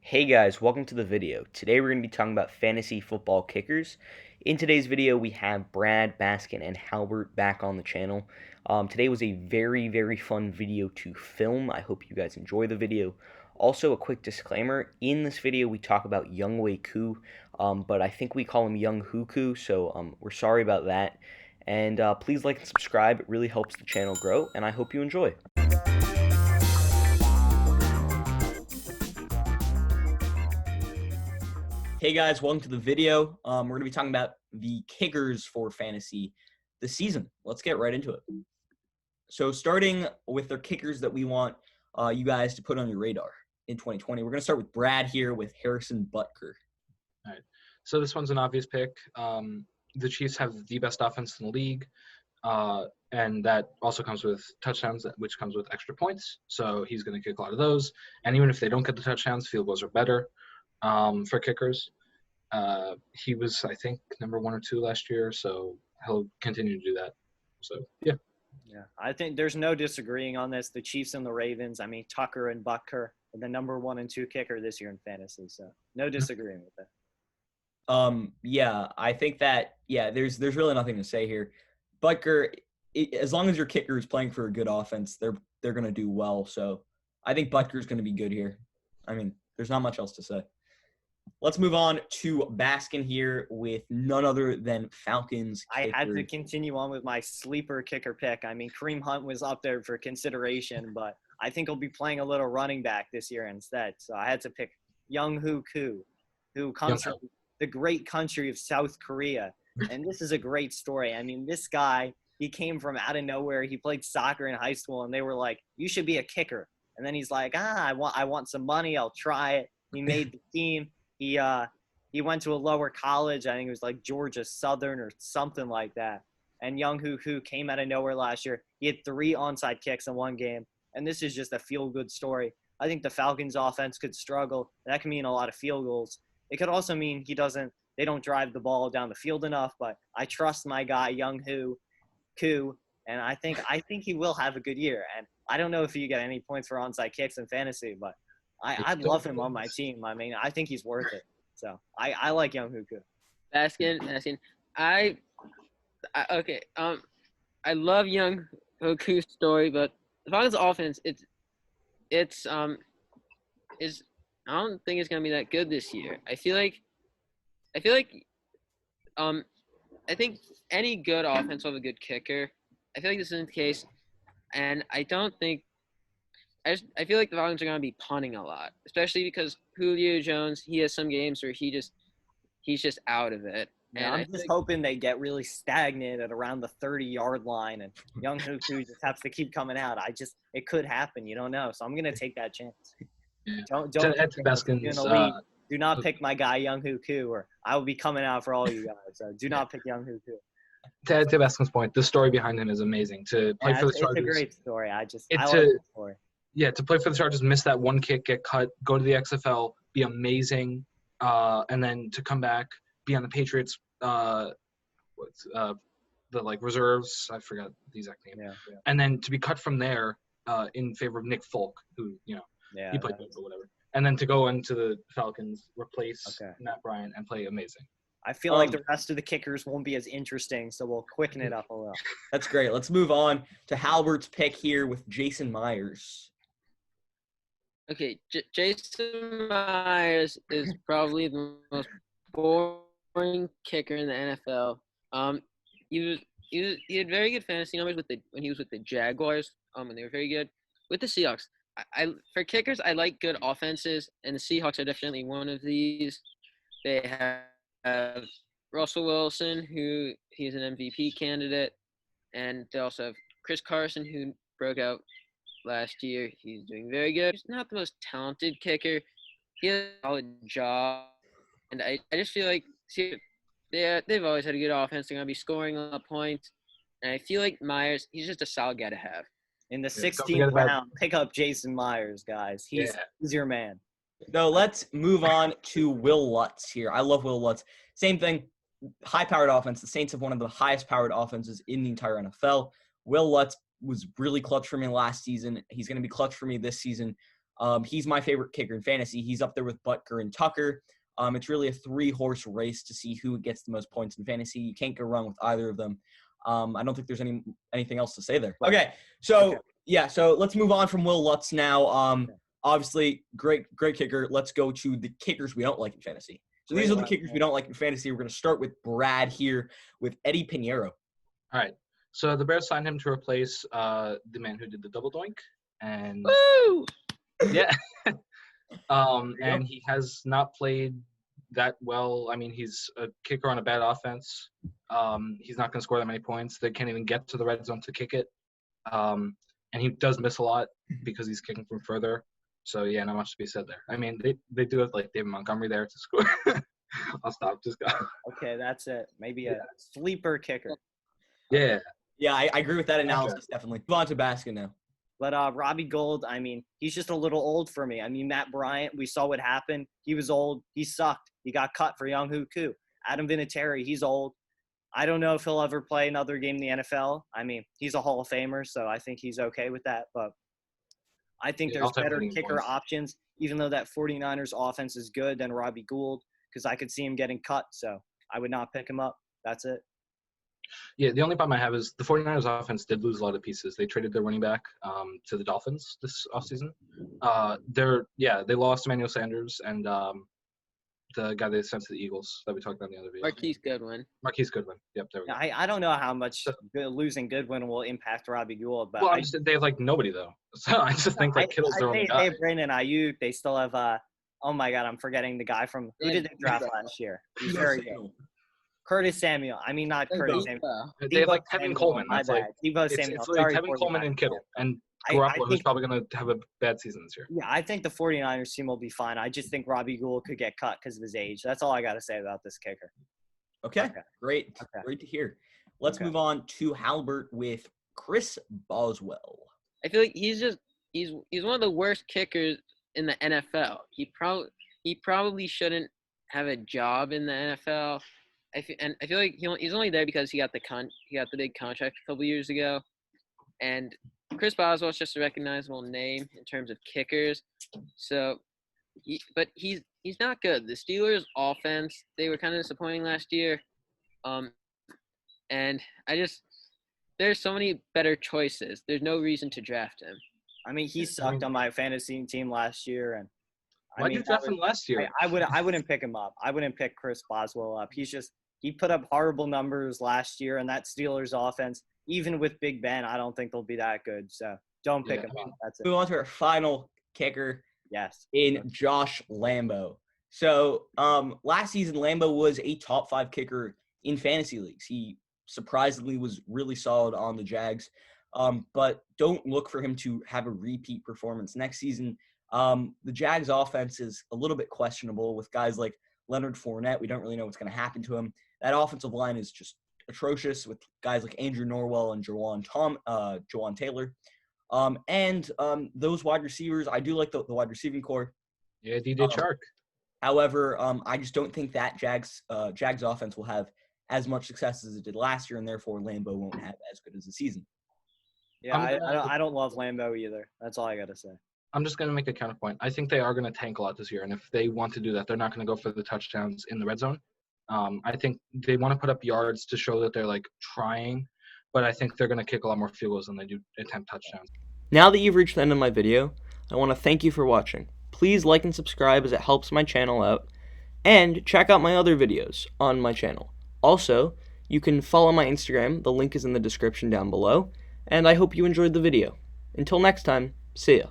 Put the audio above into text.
Hey guys, welcome to the video. Today we're going to be talking about fantasy football kickers. In today's video, we have Brad, Baskin, and Halbert back on the channel. Today was a very fun video to film. I hope you guys enjoy the video. Also, a quick disclaimer, in this video we talk about Younghoe Koo, but I think we call him Younghoe Koo, so we're sorry about that. And please like and subscribe, it really helps the channel grow, and I hope you enjoy. Hey guys, welcome to the video. We're going to be talking about the kickers for fantasy this season. Let's get right into it. So starting with the kickers that we want you guys to put on your radar in 2020, we're going to start with Brad here with Harrison Butker. All right. So this one's an obvious pick. The Chiefs have the best offense in the league, and that also comes with touchdowns, which comes with extra points. So he's going to kick a lot of those. And even if they don't get the touchdowns, field goals are better. For kickers. He was, I think, number 1 or 2 last year, so he'll continue to do that. So, yeah. Yeah, I think there's no disagreeing on this. The Chiefs and the Ravens, Tucker and Butker are the number 1 and 2 kicker this year in fantasy, so no disagreeing with that. Yeah, I think that, there's really nothing to say here. Butker, as long as your kicker is playing for a good offense, they're going to do well, so I think Butker's going to be good here. There's not much else to say. Let's move on to Baskin here with none other than Falcons kicker. I had to continue on with my sleeper kicker pick. Kareem Hunt was up there for consideration, but I think he'll be playing a little running back this year instead. So I had to pick Younghoe Koo, who comes from the great country of South Korea. And this is a great story. This guy, he came from out of nowhere. He played soccer in high school, and they were like, you should be a kicker. And then he's like, I want some money. I'll try it. He made the team. He went to a lower college. I think it was like Georgia Southern or something like that. And Younghoe Koo came out of nowhere last year. He had 3 onside kicks in one game. And this is just a feel-good story. I think the Falcons offense could struggle. That can mean a lot of field goals. It could also mean they don't drive the ball down the field enough, but I trust my guy Younghoe Koo, and I think he will have a good year. And I don't know if you get any points for onside kicks in fantasy, but I'd love him on my team. I think he's worth it. So I like Younghoe Koo. Baskin. I love Younghoe Koo's story, but the Falcons' offense, I don't think it's gonna be that good this year. I think any good offense will have a good kicker. I feel like this isn't the case, and I feel like the Falcons are going to be punting a lot, especially because Julio Jones, he has some games where he's just out of it. Yeah, I'm just hoping they get really stagnant at around the 30-yard line, and Younghoe Koo just has to keep coming out. It could happen. You don't know, so I'm going to take that chance. Yeah. Don't do not pick my guy Younghoe Koo, or I will be coming out for all you guys. So do not pick Younghoe Koo. To Baskin's point, the story behind him is amazing. To play for the Chargers, it's a great story. I like the story. Yeah, to play for the Chargers, miss that one kick, get cut, go to the XFL, be amazing, and then to come back, be on the Patriots, reserves. I forgot the exact name. Yeah. And then to be cut from there in favor of Nick Folk, who he played or whatever, and then to go into the Falcons, replace Matt Bryant, and play amazing. I feel like the rest of the kickers won't be as interesting, so we'll quicken it up a little. That's great. Let's move on to Halbert's pick here with Jason Myers. Okay, Jason Myers is probably the most boring kicker in the NFL. He had very good fantasy numbers when he was with the Jaguars. And they were very good with the Seahawks. For kickers, I like good offenses, and the Seahawks are definitely one of these. They have Russell Wilson, who he's an MVP candidate, and they also have Chris Carson, who broke out last year. He's doing very good. He's not the most talented kicker. He has a solid job, and I just feel like they've always had a good offense. They're going to be scoring a lot of points, and I feel like Myers, he's just a solid guy to have. In the 16th round, pick up Jason Myers, guys. He's your man. So let's move on to Wil Lutz here. I love Wil Lutz. Same thing, high-powered offense. The Saints have one of the highest-powered offenses in the entire NFL. Wil Lutz was really clutch for me last season. He's going to be clutch for me this season. He's my favorite kicker in fantasy. He's up there with Butker and Tucker. It's really a 3-horse race to see who gets the most points in fantasy. You can't go wrong with either of them. I don't think there's anything else to say there. Okay, so let's move on from Wil Lutz now. Obviously, great kicker. Let's go to the kickers we don't like in fantasy. So these are the kickers we don't like in fantasy. We're going to start with Brad here with Eddy Pinero. All right. So the Bears signed him to replace the man who did the double doink, and Woo! yeah, and he has not played that well. I mean, he's a kicker on a bad offense. He's not going to score that many points. They can't even get to the red zone to kick it, and he does miss a lot because he's kicking from further. So yeah, not much to be said there. I mean, they do have like David Montgomery there to score. I'll stop. Just go. Okay, that's it. Maybe a sleeper kicker. Yeah. Yeah, I agree with that analysis, definitely. Move on to Baskin now. But Robbie Gould, I mean, he's just a little old for me. I mean, Matt Bryant, we saw what happened. He was old. He sucked. He got cut for Younghoe Koo. Adam Vinatieri, he's old. I don't know if he'll ever play another game in the NFL. I mean, he's a Hall of Famer, so I think he's okay with that. But I think there's better kicker options, even though that 49ers offense is good, than Robbie Gould, because I could see him getting cut. So I would not pick him up. That's it. Yeah, the only problem I have is the 49ers offense did lose a lot of pieces. They traded their running back to the Dolphins this offseason. They lost Emmanuel Sanders and the guy they sent to the Eagles that we talked about in the other video. Marquise Goodwin. Yep, there we go. I don't know how much losing Goodwin will impact Robbie Gould, but they have like nobody though. So I just think that Kittle's their only guy. They have Brandon Ayuk. They still have oh my God, I'm forgetting the guy from who did the draft last year. He's very good. Curtis Samuel. I mean, not Curtis Samuel. They have like Tevin Coleman. That's like Samuel. It's like Tevin Coleman and Kittle. And Garoppolo, who's probably going to have a bad season this year. Yeah, I think the 49ers team will be fine. I just think Robbie Gould could get cut because of his age. That's all I got to say about this kicker. Okay. Great. Okay. Great to hear. Let's move on to Halbert with Chris Boswell. I feel like he's one of the worst kickers in the NFL. He probably shouldn't have a job in the NFL. I feel like he's only there because he got the big contract a couple years ago, and Chris Boswell's just a recognizable name in terms of kickers. So, but he's not good. The Steelers' offense, they were kind of disappointing last year, and there's so many better choices. There's no reason to draft him. I mean, he sucked on my fantasy team last year, and why'd you draft him last year? I wouldn't pick him up. I wouldn't pick Chris Boswell up. He put up horrible numbers last year, and that Steelers offense, even with Big Ben, I don't think they'll be that good. So don't pick him up. That's it. Move on to our final kicker. Yes. In Josh Lambo. So last season, Lambo was a top 5 kicker in fantasy leagues. He surprisingly was really solid on the Jags. But don't look for him to have a repeat performance next season. The Jags offense is a little bit questionable with guys like Leonard Fournette. We don't really know what's going to happen to him. That offensive line is just atrocious with guys like Andrew Norwell and Jawan Taylor. And those wide receivers, I do like the wide receiving core. Yeah, DJ Chark. However, I just don't think that Jags offense will have as much success as it did last year, and therefore Lambo won't have as good as a season. Yeah, I don't love Lambo either. That's all I got to say. I'm just going to make a counterpoint. I think they are going to tank a lot this year, and if they want to do that, they're not going to go for the touchdowns in the red zone. I think they want to put up yards to show that they're, like, trying, but I think they're going to kick a lot more field goals than they do attempt touchdowns. Now that you've reached the end of my video, I want to thank you for watching. Please like and subscribe as it helps my channel out, and check out my other videos on my channel. Also, you can follow my Instagram. The link is in the description down below, and I hope you enjoyed the video. Until next time, see ya.